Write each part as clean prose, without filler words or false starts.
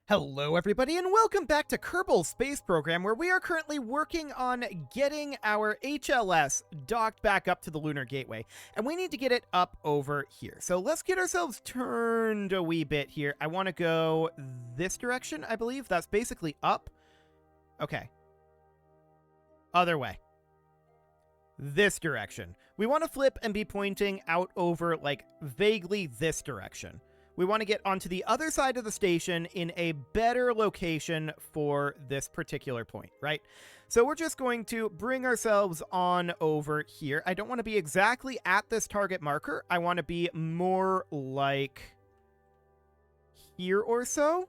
Hello everybody and welcome back to Kerbal Space Program, where we are currently working on getting our HLS docked back up to the Lunar Gateway, and we need to get it up over here. So let's get ourselves turned a wee bit here. I want to go this direction, I believe. That's basically up. Okay. Other way. This direction. We want to flip and be pointing out over, like, vaguely this direction. We want to get onto the other side of the station in a better location for this particular point, right? So we're just going to bring ourselves on over here. I don't want to be exactly at this target marker. I want to be more like here or so.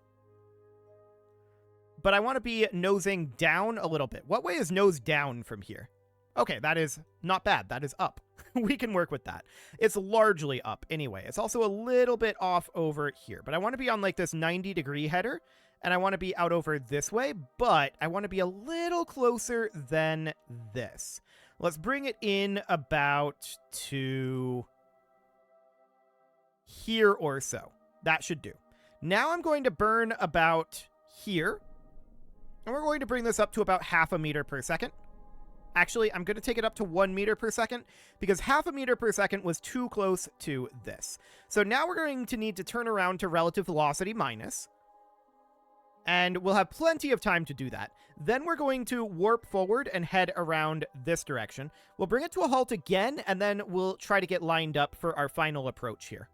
But I want to be nosing down a little bit. What way is nose down from here? Okay, that is not bad. That is up. We can work with that. It's largely up anyway. It's also a little bit off over here, but I want to be on like this 90-degree header, and I want to be out over this way, but I want to be a little closer than this. Let's bring it in about to here or so. That should do. Now I'm going to burn about here, and we're going to bring this up to about 0.5 meters per second. Actually, I'm going to take it up to 1 meter per second because 0.5 meter per second was too close to this. So now we're going to need to turn around to relative velocity minus, and we'll have plenty of time to do that. Then we're going to warp forward and head around this direction. We'll bring it to a halt again, and then we'll try to get lined up for our final approach here.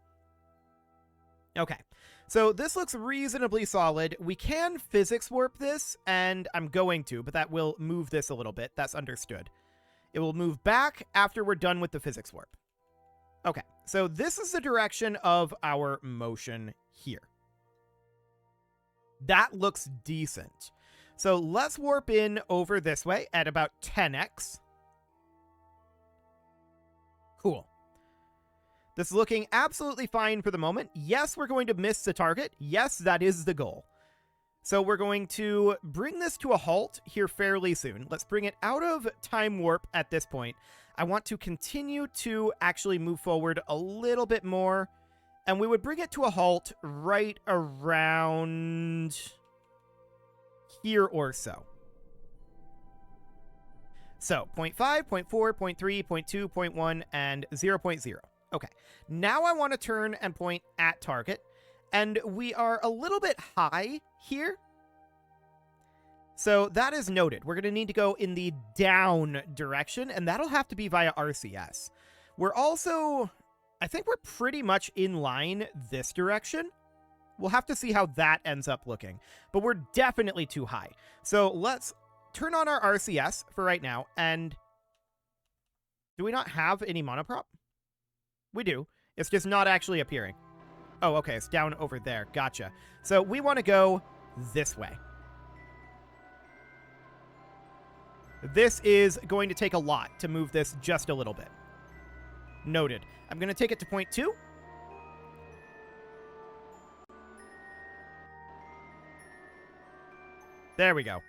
Okay. So this looks reasonably solid. We can physics warp this, and I'm going to, but that will move this a little bit. That's understood. It will move back after we're done with the physics warp. Okay, so this is the direction of our motion here. That looks decent. So let's warp in over this way at about 10x. Cool. This is looking absolutely fine for the moment. Yes, we're going to miss the target. Yes, that is the goal. So we're going to bring this to a halt here fairly soon. Let's bring it out of time warp at this point. I want to continue to actually move forward a little bit more. And we would bring it to a halt right around here or so. So 0.5, 0.4, 0.3, 0.2, 0.1, and 0.0. Okay, now I want to turn and point at target, and we are a little bit high here. So that is noted. We're going to need to go in the down direction, and that'll have to be via RCS. We're also, I think we're pretty much in line this direction. We'll have to see how that ends up looking, but we're definitely too high. So let's turn on our RCS for right now, and do we not have any monoprop? We do. It's just not actually appearing. Oh, okay. It's down over there. Gotcha. So we want to go this way. This is going to take a lot to move this just a little bit. Noted. I'm going to take it to 0.2. There we go.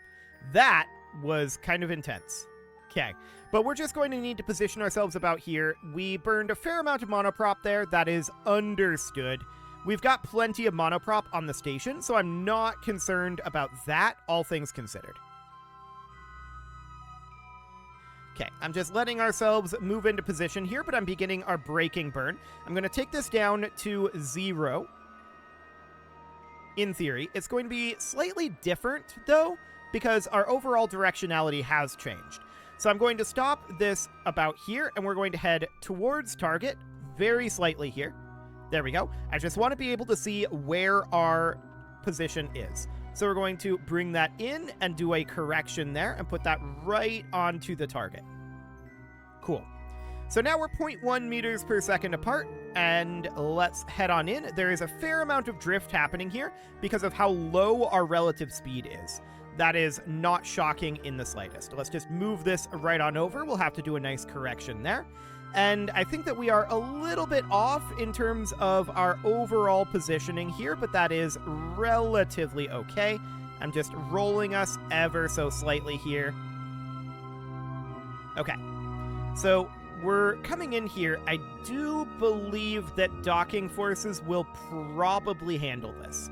That was kind of intense. Okay, but we're just going to need to position ourselves about here. We burned a fair amount of monoprop there. That is understood. We've got plenty of monoprop on the station, so I'm not concerned about that, all things considered. Okay, I'm just letting ourselves move into position here, but I'm beginning our braking burn. I'm going to take this down to 0. In theory, it's going to be slightly different, though, because our overall directionality has changed. So I'm going to stop this about here, and we're going to head towards target very slightly here. There we go. I just want to be able to see where our position is. So we're going to bring that in and do a correction there and put that right onto the target. Cool. So now we're 0.1 meters per second apart, and let's head on in. There is a fair amount of drift happening here because of how low our relative speed is. That is not shocking in the slightest. Let's just move this right on over. We'll have to do a nice correction there. And I think that we are a little bit off in terms of our overall positioning here, but that is relatively okay. I'm just rolling us ever so slightly here. Okay. So we're coming in here. I do believe that docking forces will probably handle this.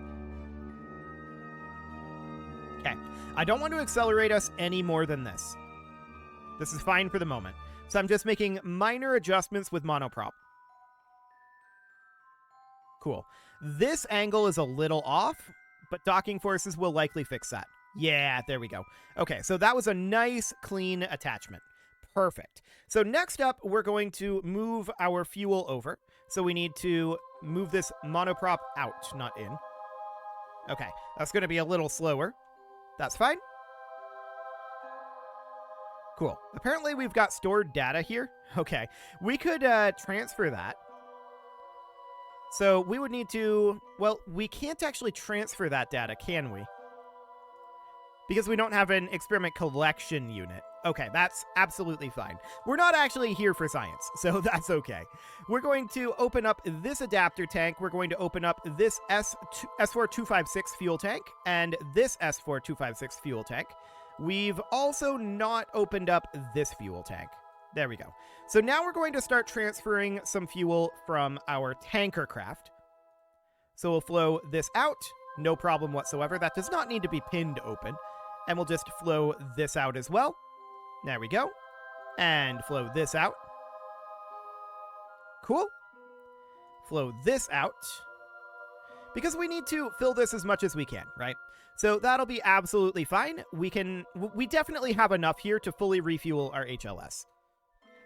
Okay, I don't want to accelerate us any more than this. This is fine for the moment. So I'm just making minor adjustments with monoprop. Cool. This angle is a little off, but docking forces will likely fix that. Yeah, there we go. Okay, so that was a nice, clean attachment. Perfect. So next up, we're going to move our fuel over. So we need to move this monoprop out, not in. Okay, that's going to be a little slower. That's fine. Cool. Apparently we've got stored data here. Okay, we could transfer that. So we would need to, well, we can't actually transfer that data, can we? Because we don't have an experiment collection unit. Okay, that's absolutely fine. We're not actually here for science, so that's okay. We're going to open up this adapter tank. We're going to open up this S4256 fuel tank and this S4256 fuel tank. We've also not opened up this fuel tank. There we go. So now we're going to start transferring some fuel from our tanker craft. So we'll flow this out, no problem whatsoever. That does not need to be pinned open. And we'll just flow this out as well. There we go. And flow this out. Cool. Flow this out. Because we need to fill this as much as we can, right? So that'll be absolutely fine. We definitely have enough here to fully refuel our HLS.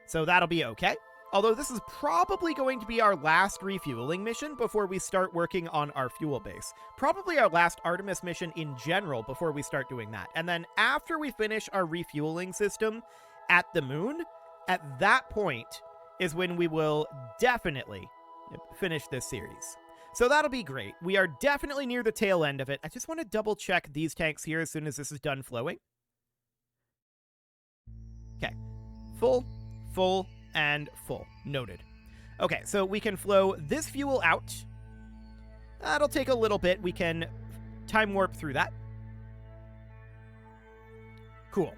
So that'll be okay. Although this is probably going to be our last refueling mission before we start working on our fuel base. Probably our last Artemis mission in general before we start doing that. And then after we finish our refueling system at the moon, at that point is when we will definitely finish this series. So that'll be great. We are definitely near the tail end of it. I just want to double check these tanks here as soon as this is done flowing. Okay. Full, full, and full. Noted. Okay, so we can flow this fuel out. That'll take a little bit. We can time warp through that. Cool.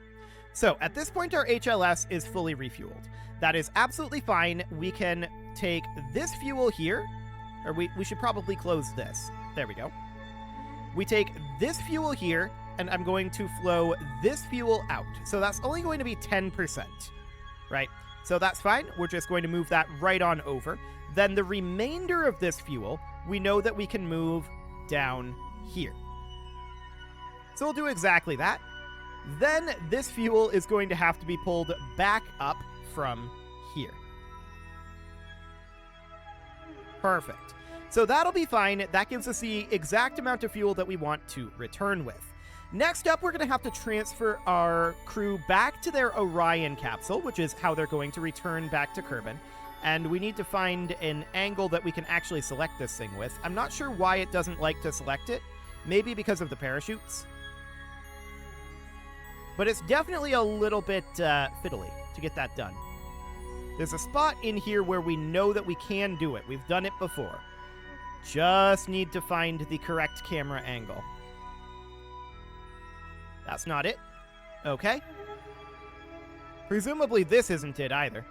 So at this point, our HLS is fully refueled. That is absolutely fine. We can take this fuel here, or we should probably close this. There we go. We take this fuel here, and I'm going to flow this fuel out. So that's only going to be 10%, right? So that's fine. We're just going to move that right on over. Then the remainder of this fuel, we know that we can move down here. So we'll do exactly that. Then this fuel is going to have to be pulled back up from here. Perfect. So that'll be fine. That gives us the exact amount of fuel that we want to return with. Next up, we're going to have to transfer our crew back to their Orion capsule, which is how they're going to return back to Kerbal. And we need to find an angle that we can actually select this thing with. I'm not sure why it doesn't like to select it. Maybe because of the parachutes. But it's definitely a little bit fiddly to get that done. There's a spot in here where we know that we can do it. We've done it before. Just need to find the correct camera angle. That's not it. Okay. Presumably this isn't it either.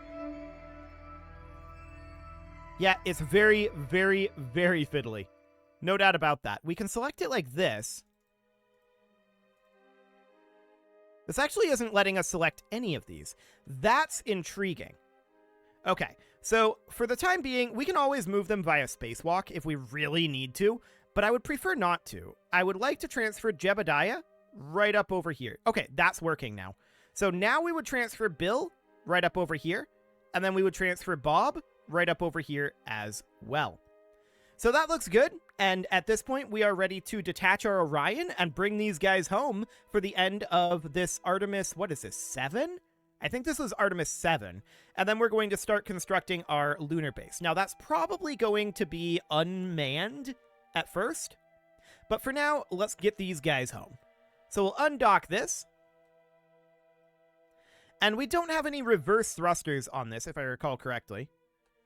Yeah, it's very, very, very fiddly. No doubt about that. We can select it like this. This actually isn't letting us select any of these. That's intriguing. Okay, so for the time being, we can always move them via spacewalk if we really need to, but I would prefer not to. I would like to transfer Jebediah right up over here. Okay, that's working now. So now we would transfer Bill right up over here, and then we would transfer Bob right up over here as well. So that looks good, and at this point, we are ready to detach our Orion and bring these guys home for the end of this Artemis, what is this, 7? I think this is Artemis 7, and then we're going to start constructing our lunar base. Now, that's probably going to be unmanned at first, but for now, let's get these guys home. So we'll undock this, and we don't have any reverse thrusters on this, if I recall correctly.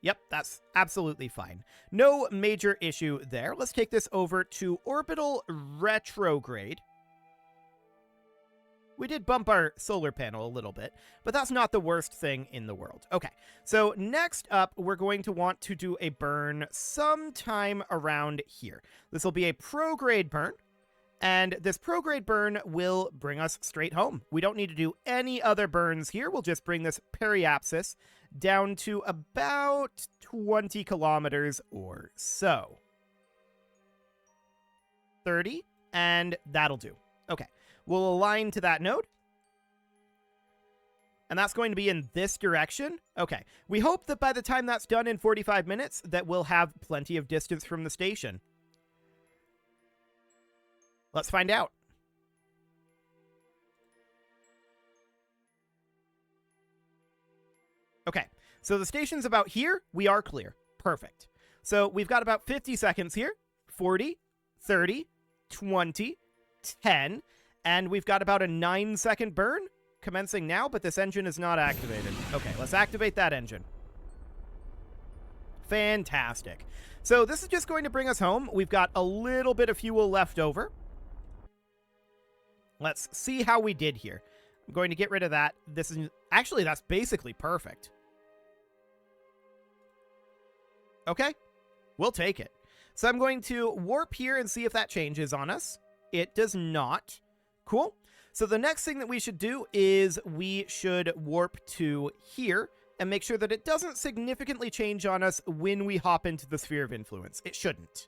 Yep, that's absolutely fine. No major issue there. Let's take this over to orbital retrograde. We did bump our solar panel a little bit, but that's not the worst thing in the world. Okay, so next up, we're going to want to do a burn sometime around here. This will be a prograde burn, And this prograde burn will bring us straight home. We don't need to do any other burns here. We'll just bring this periapsis down to about 20 kilometers or so. 30, and that'll do. Okay, we'll align to that node. And that's going to be in this direction. Okay, we hope that by the time that's done in 45 minutes, that we'll have plenty of distance from the station. Let's find out. Okay, so the station's about here. We are clear. Perfect. So we've got about 50 seconds here. 40, 30, 20, 10, and we've got about a 9-second burn commencing now, but this engine is not activated. Okay, let's activate that engine. Fantastic. So this is just going to bring us home. We've got a little bit of fuel left over. Let's see how we did here. I'm going to get rid of that. This is actually, that's basically perfect. Okay, we'll take it. So I'm going to warp here and see if that changes on us. It does not. Cool. So the next thing that we should do is we should warp to here and make sure that it doesn't significantly change on us when we hop into the sphere of influence. It shouldn't.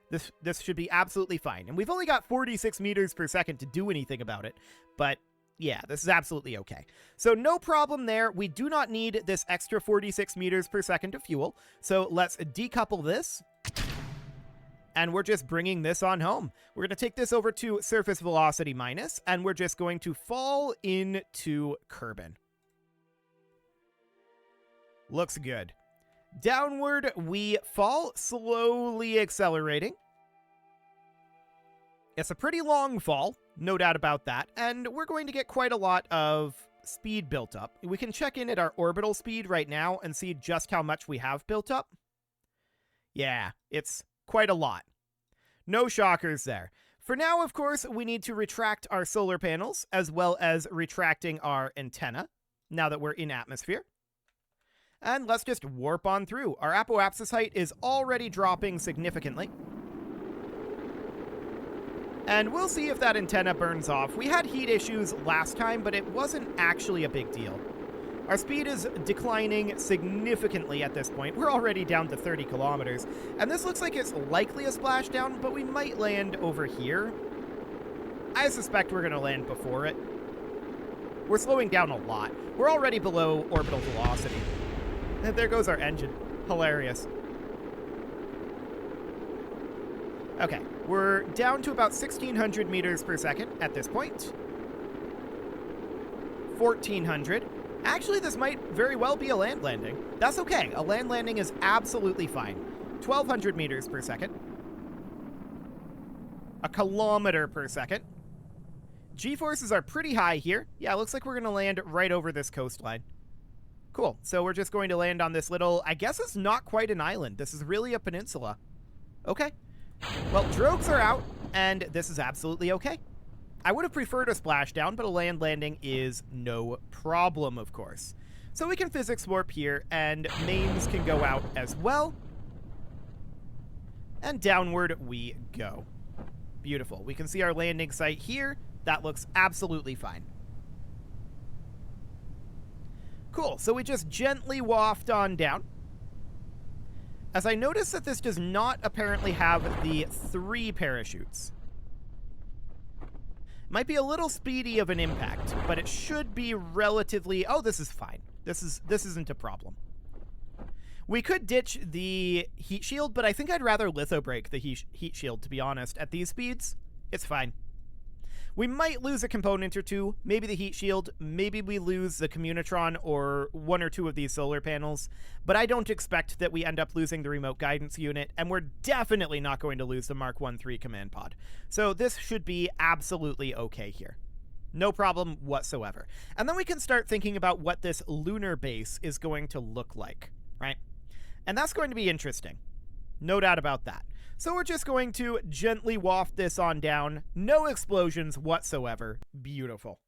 This should be absolutely fine. And we've only got 46 meters per second to do anything about it. But yeah, this is absolutely okay. So no problem there. We do not need this extra 46 meters per second of fuel. So let's decouple this. And we're just bringing this on home. We're going to take this over to surface velocity minus, and we're just going to fall into Kerbal. Looks good. Downward we fall, slowly accelerating. It's a pretty long fall, no doubt about that, and we're going to get quite a lot of speed built up. We can check in at our orbital speed right now and see just how much we have built up. Yeah, it's quite a lot. No shockers there. For now, of course, we need to retract our solar panels, as well as retracting our antenna, now that we're in atmosphere. And let's just warp on through. Our apoapsis height is already dropping significantly. And we'll see if that antenna burns off. We had heat issues last time, but it wasn't actually a big deal. Our speed is declining significantly at this point. We're already down to 30 kilometers. And this looks like it's likely a splashdown, but we might land over here. I suspect we're going to land before it. We're slowing down a lot. We're already below orbital velocity. And there goes our engine. Hilarious. Okay, we're down to about 1,600 meters per second at this point. 1,400. Actually, this might very well be a land landing. That's okay. A land landing is absolutely fine. 1,200 meters per second. A kilometer per second. G-forces are pretty high here. Yeah, it looks like we're going to land right over this coastline. Cool. So we're just going to land on this little, I guess it's not quite an island. This is really a peninsula. Okay. Well, drogues are out, and this is absolutely okay. I would have preferred a splashdown, but a land landing is no problem, of course. So we can physics warp here, and mains can go out as well. And downward we go. Beautiful. We can see our landing site here. That looks absolutely fine. Cool, so we just gently waft on down. As I notice that this does not apparently have the 3 parachutes. Might be a little speedy of an impact, but it should be relatively... Oh, this is fine. This isn't a problem. We could ditch the heat shield, but I think I'd rather litho break the heat shield, to be honest. At these speeds, it's fine. We might lose a component or two, maybe the heat shield, maybe we lose the communitron or 1 or 2 of these solar panels, but I don't expect that we end up losing the remote guidance unit, and we're definitely not going to lose the Mark 1-3 command pod. So this should be absolutely okay here. No problem whatsoever. And then we can start thinking about what this lunar base is going to look like, right? And that's going to be interesting. No doubt about that. So we're just going to gently waft this on down. No explosions whatsoever. Beautiful.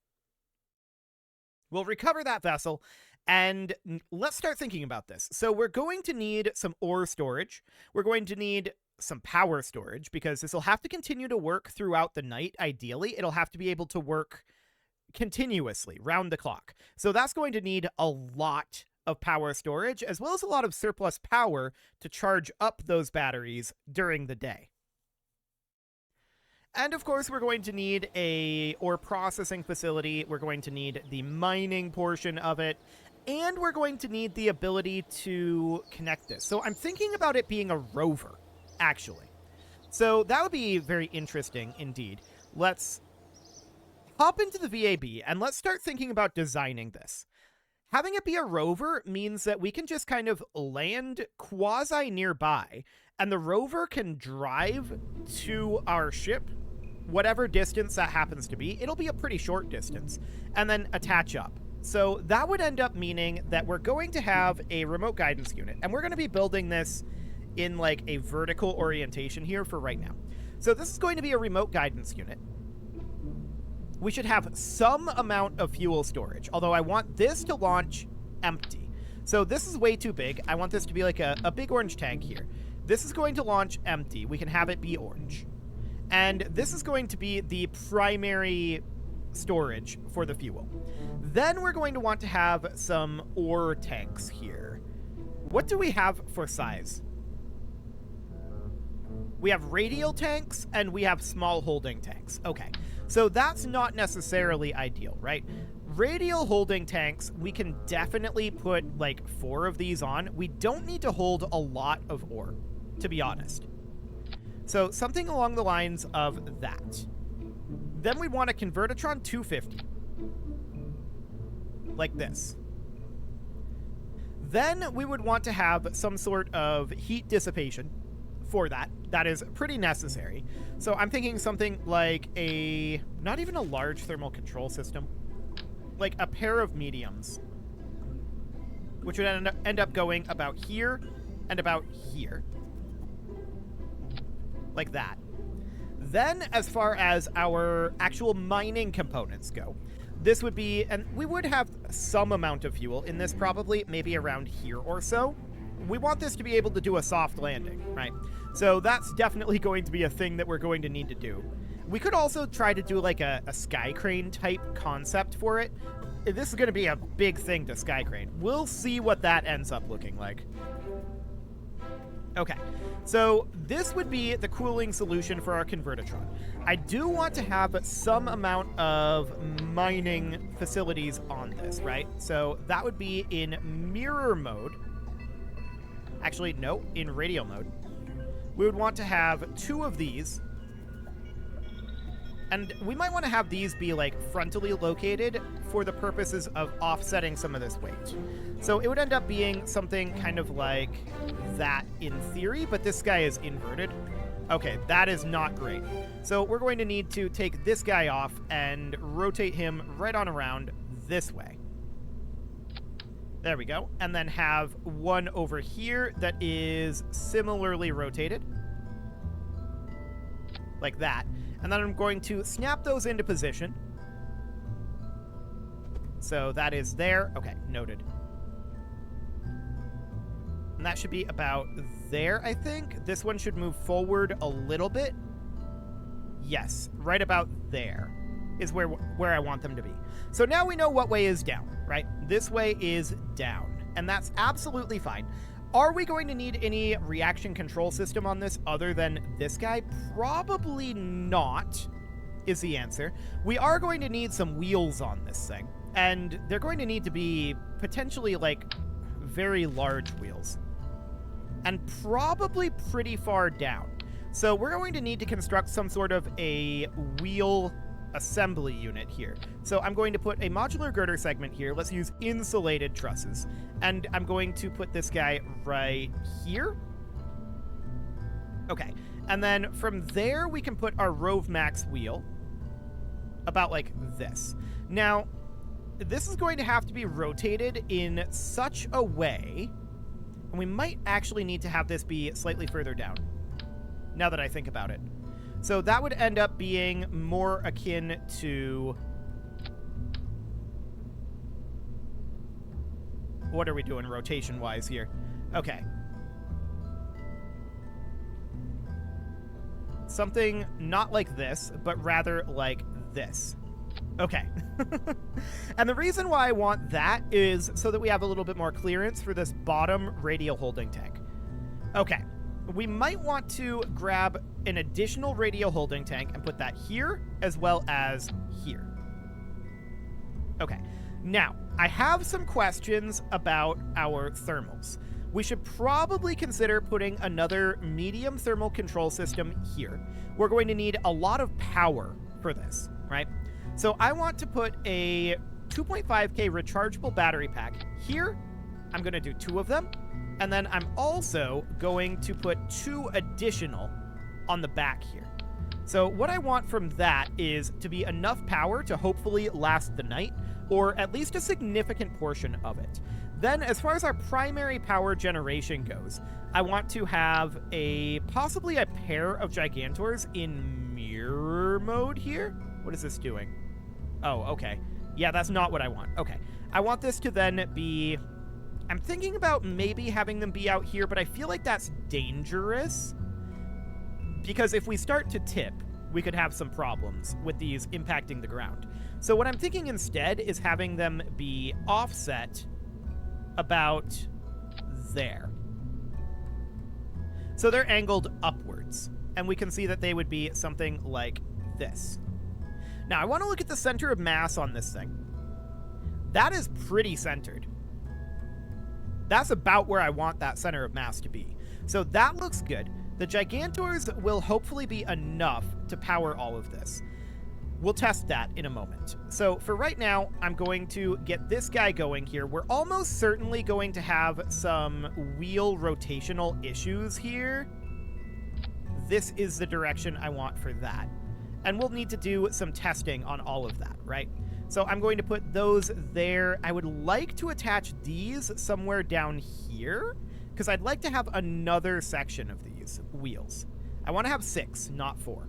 We'll recover that vessel, and let's start thinking about this. So we're going to need some ore storage. We're going to need some power storage, because this will have to continue to work throughout the night. Ideally, it'll have to be able to work continuously, round the clock. So that's going to need a lot of power storage, as well as a lot of surplus power to charge up those batteries during the day. And of course, we're going to need a ore processing facility. We're going to need the mining portion of it. And we're going to need the ability to connect this. So I'm thinking about it being a rover, actually. So that would be very interesting indeed. Let's hop into the VAB and let's start thinking about designing this. Having it be a rover means that we can just kind of land quasi nearby, and the rover can drive to our ship, whatever distance that happens to be. It'll be a pretty short distance, and then attach up. So that would end up meaning that we're going to have a remote guidance unit, and we're going to be building this in like a vertical orientation here for right now. So this is going to be a remote guidance unit. We should have some amount of fuel storage, although I want this to launch empty. So this is way too big. I want this to be like a big orange tank here. This is going to launch empty. We can have it be orange. And this is going to be the primary storage for the fuel. Then we're going to want to have some ore tanks here. What do we have for size? We have radial tanks and we have small holding tanks. Okay, so that's not necessarily ideal, right? Radial holding tanks, we can definitely put like 4 of these on. We don't need to hold a lot of ore, to be honest. So something along the lines of that. Then we want a Convertitron 250. Like this. Then we would want to have some sort of heat dissipation for that. That is pretty necessary. So I'm thinking something like a, not even a large thermal control system, like a pair of mediums, which would end up going about here and about here. Like that. Then, as far as our actual mining components go, this would be, and we would have some amount of fuel in this probably, maybe around here or so. We want this to be able to do a soft landing, right? So that's definitely going to be a thing that we're going to need to do. We could also try to do like a sky crane type concept for it. This is going to be a big thing to sky crane. We'll see what that ends up looking like. Okay, so this would be the cooling solution for our Convertitron. I do want to have some amount of mining facilities on this, right? So that would be in mirror mode. Actually, no, in radial mode. We would want to have 2 of these. And we might want to have these be like frontally located for the purposes of offsetting some of this weight. So it would end up being something kind of like that in theory, but this guy is inverted. Okay, that is not great. So we're going to need to take this guy off and rotate him right on around this way. There we go. And then have one over here that is similarly rotated. Like that. And then I'm going to snap those into position. So that is there. Okay, noted. And that should be about there, I think. This one should move forward a little bit. Yes, right about there is where I want them to be. So now we know what way is down, right? This way is down, and that's absolutely fine. Are we going to need any reaction control system on this other than this guy? Probably not, is the answer. We are going to need some wheels on this thing, and they're going to need to be potentially like very large wheels, and probably pretty far down. So we're going to need to construct some sort of a wheel assembly unit here. So I'm going to put a modular girder segment here. Let's use insulated trusses. And I'm going to put this guy right here. Okay. And then from there, we can put our Rove Max wheel about like this. Now, this is going to have to be rotated in such a way, and we might actually need to have this be slightly further down, now that I think about it. So that would end up being more akin to... What are we doing rotation-wise here? Okay. something not like this, but rather like this. Okay. And the reason why I want that is so that we have a little bit more clearance for this bottom radial holding tank. Okay. We might want to grab an additional radial holding tank and put that here as well as here. Okay. Now, I have some questions about our thermals. We should probably consider putting another medium thermal control system here. We're going to need a lot of power for this, right? So I want to put a 2.5K rechargeable battery pack here. I'm going to do 2 of them. And then I'm also going to put 2 additional on the back here. So what I want from that is to be enough power to hopefully last the night, or at least a significant portion of it. Then, as far as our primary power generation goes, I want to have possibly a pair of Gigantors in mirror mode here. What is this doing? Oh, okay. Yeah, that's not what I want. Okay. I want this to then be... I'm thinking about maybe having them be out here, but I feel like that's dangerous. Because if we start to tip, we could have some problems with these impacting the ground. So what I'm thinking instead is having them be offset about there. So they're angled upwards, and we can see that they would be something like this. Now, I want to look at the center of mass on this thing. That is pretty centered. That's about where I want that center of mass to be. So that looks good. The Gigantors will hopefully be enough to power all of this. We'll test that in a moment. So for right now, I'm going to get this guy going here. We're almost certainly going to have some wheel rotational issues here. This is the direction I want for that. And we'll need to do some testing on all of that, right? So I'm going to put those there. I would like to attach these somewhere down here, because I'd like to have another section of these wheels. I want to have 6, not 4.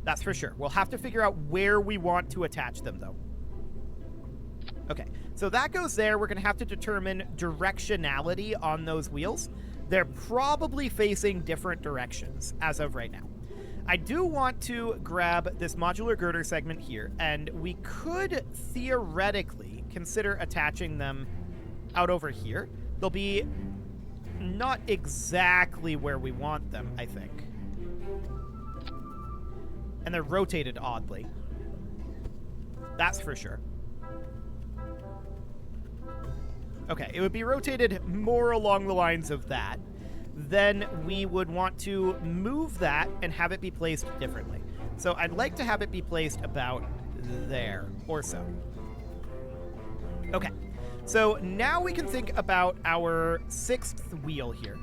That's for sure. We'll have to figure out where we want to attach them, though. Okay, so that goes there. We're going to have to determine directionality on those wheels. They're probably facing different directions as of right now. I do want to grab this modular girder segment here, and we could theoretically consider attaching them out over here. They'll be not exactly where we want them, I think. And they're rotated oddly. That's for sure. Okay, it would be rotated more along the lines of that. Then we would want to move that and have it be placed differently. So I'd like to have it be placed about there or so. Okay, so now we can think about our 6th wheel here.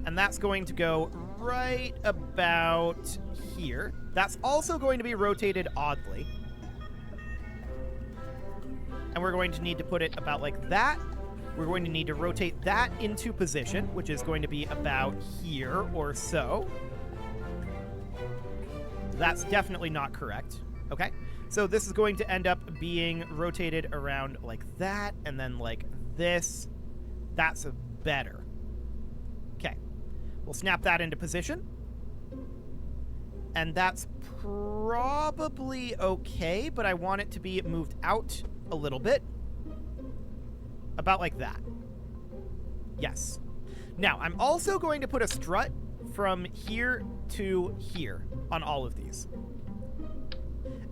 And that's going to go right about here. That's also going to be rotated oddly. And we're going to need to put it about like that. We're going to need to rotate that into position, which is going to be about here or so. That's definitely not correct. Okay, so this is going to end up being rotated around like that, and then like this. That's better. Okay, we'll snap that into position. And that's probably okay, but I want it to be moved out a little bit. About like that. Yes. Now, I'm also going to put a strut from here to here on all of these.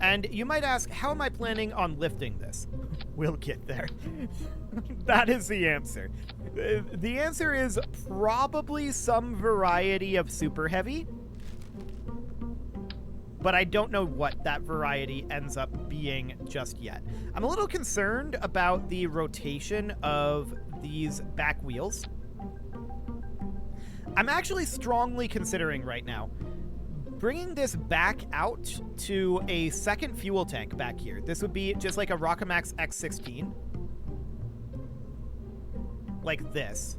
And you might ask, how am I planning on lifting this? We'll get there. That is the answer. The answer is probably some variety of super heavy. But I don't know what that variety ends up being just yet. I'm a little concerned about the rotation of these back wheels. I'm actually strongly considering right now bringing this back out to a second fuel tank back here. This would be just like a Rockamax X16. Like this.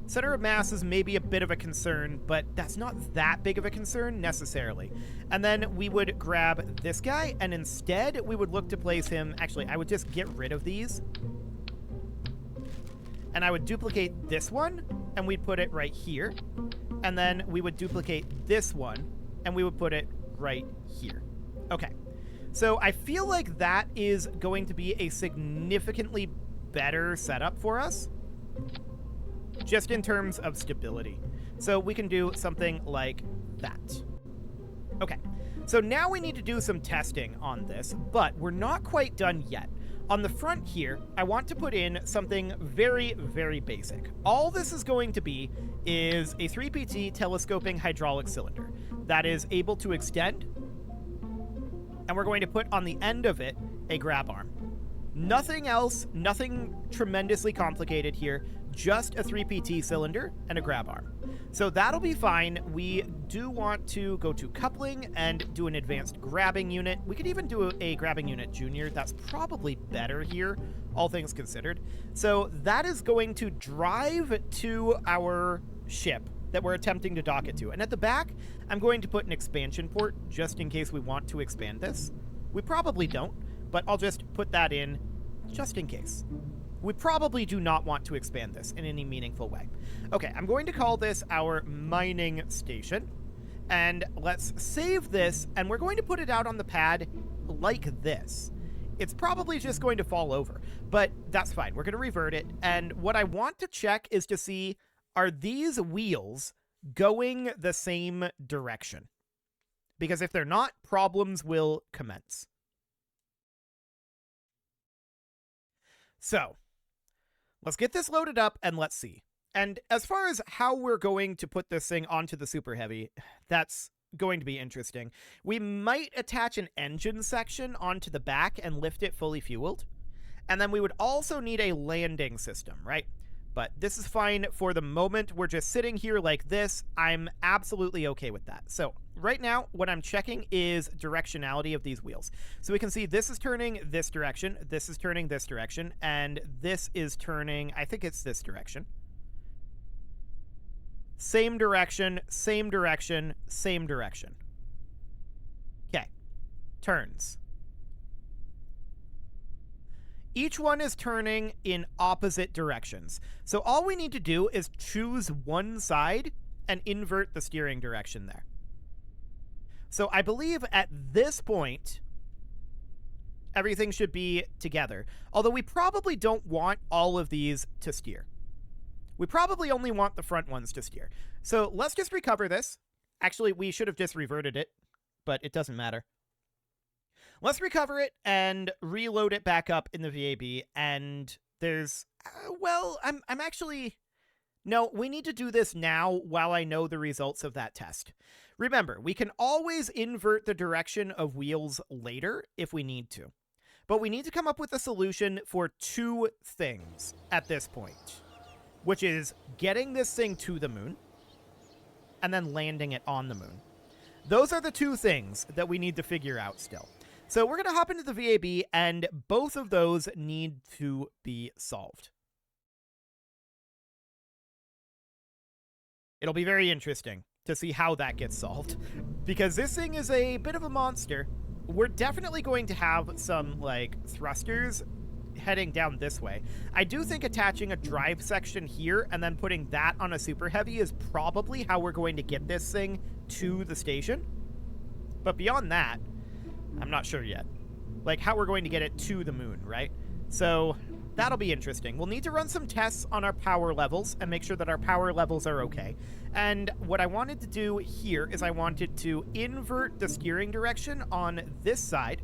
Center of mass is maybe a bit of a concern, but that's not that big of a concern necessarily. And then we would grab this guy, and instead we would look to place him... Actually, I would just get rid of these. And I would duplicate this one, and we'd put it right here. and then we would duplicate this one, and we would put it right here. Okay. So I feel like that is going to be a significantly better setup for us, just in terms of stability. So we can do something like that. Okay. So now we need to do some testing on this, but we're not quite done yet. On the front here, I want to put in something very, very basic. All this is going to be is a 3PT telescoping hydraulic cylinder that is able to extend, and we're going to put on the end of it a grab arm. Nothing else, nothing tremendously complicated here, just a 3PT cylinder and a grab arm. So that'll be fine. We do want to go to coupling and do an advanced grabbing unit. We could even do a grabbing unit junior. That's probably better here, all things considered. So that is going to drive to our ship that we're attempting to dock it to. And at the back, I'm going to put an expansion port just in case we want to expand this. We probably don't, but I'll just put that in just in case. We probably do not want to expand this in any meaningful way. Okay, I'm going to call this our mining station. And let's save this, and we're going to put it out on the pad like this. It's probably just going to fall over, but that's fine. We're going to revert it, and what I want to check is to see, are these wheels going the same direction? Because if they're not, problems will commence. So, let's get this loaded up and let's see. And as far as how we're going to put this thing onto the Super Heavy, that's going to be interesting. We might attach an engine section onto the back and lift it fully fueled. And then we would also need a landing system, right? But this is fine for the moment. We're just sitting here like this. I'm absolutely okay with that. So right now, what I'm checking is directionality of these wheels. So we can see this is turning this direction, this is turning this direction, and this is turning, I think it's this direction. Same direction, same direction, same direction. Okay. Turns. Each one is turning in opposite directions. So all we need to do is choose one side and invert the steering direction there. So I believe at this point, everything should be together. Although we probably don't want all of these to steer. We probably only want the front ones to steer. So let's just recover this. Actually, we should have just reverted it, but it doesn't matter. Let's recover it and reload it back up in the VAB. And there's, well, I'm actually, no, we need to do this now while I know the results of that test. Remember, we can always invert the direction of wheels later if we need to. But we need to come up with a solution for two things at this point, which is getting this thing to the moon and then landing it on the moon. Those are the two things that we need to figure out still. So we're going to hop into the VAB, and both of those need to be solved. It'll be very interesting to see how that gets solved, because this thing is a bit of a monster. We're definitely going to have some, like, thrusters heading down this way. I do think attaching a drive section here and then putting that on a Super Heavy is probably how we're going to get this thing to the station. But beyond that, I'm not sure yet. Like, how we're going to get it to the moon, right? So that'll be interesting. We'll need to run some tests on our power levels and make sure that our power levels are okay. And what I wanted to do here is I wanted to invert the steering direction on this side.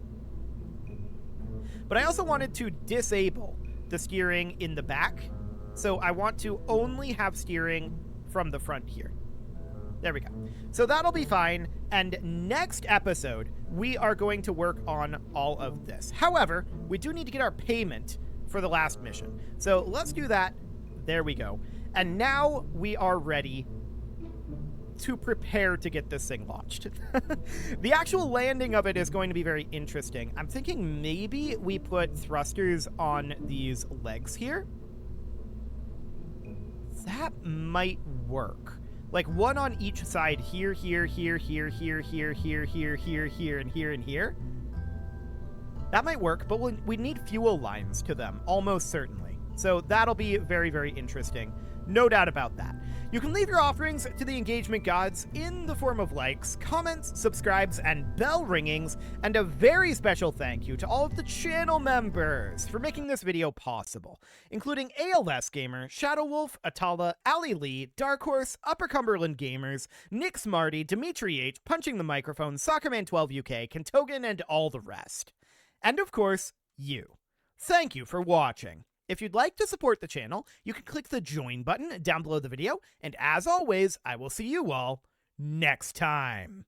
But I also wanted to disable the steering in the back. So I want to only have steering from the front here. There we go. So that'll be fine. And next episode, we are going to work on all of this. However, we do need to get our payment for the last mission. So let's do that. There we go. And now we are ready to prepare to get this thing launched. The actual landing of it is going to be very interesting. I'm thinking maybe we put thrusters on these legs here. That might work. Like one on each side, here, here, here, here, here, here, here, here, here, here, and here, and here. That might work, but we need fuel lines to them, almost certainly. So that'll be very, very interesting. No doubt about that. You can leave your offerings to the engagement gods in the form of likes, comments, subscribes, and bell ringings, and a very special thank you to all of the channel members for making this video possible, including ALS Gamer, Shadow Wolf, Atala, Ali Lee, Dark Horse, Upper Cumberland Gamers, Nick Smarty, Dimitri H, Punching the Microphone, Soccerman12 UK, Kentogan, and all the rest. And of course, you. Thank you for watching. If you'd like to support the channel, you can click the join button down below the video, and as always, I will see you all next time.